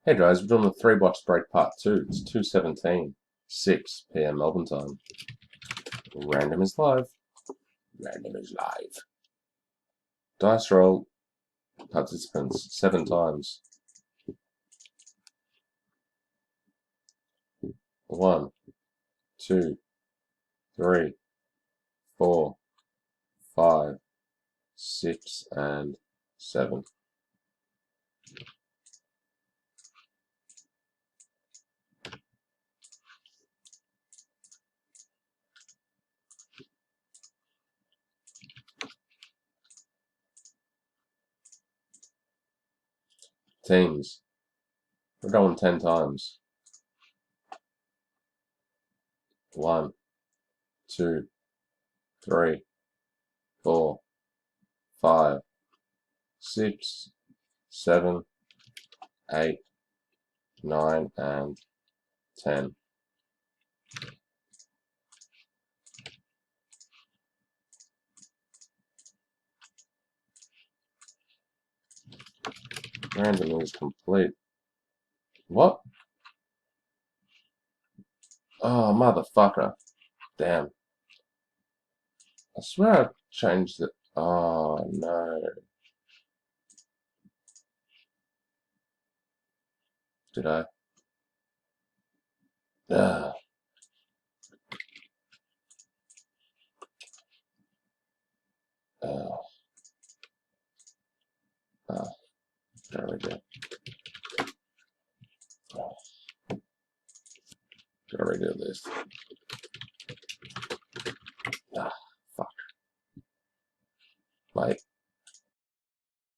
Hey guys, we're doing the 3 box break part 2. It's 2:17, 6 p.m. Melbourne time. Random is live. Random is live. Dice roll. Participants 7 times. 1, 2, 3, 4, 5, 6, and 7. Teams. We're going 10 times. 1, 2, 3, 4, 5, 6, 7, 8, 9, and 10. Random is complete. What? Oh, motherfucker. Damn. I swear I changed it. Oh, no. Did I? Ugh. Oh, oh, gotta redo. Oh, gotta redo this.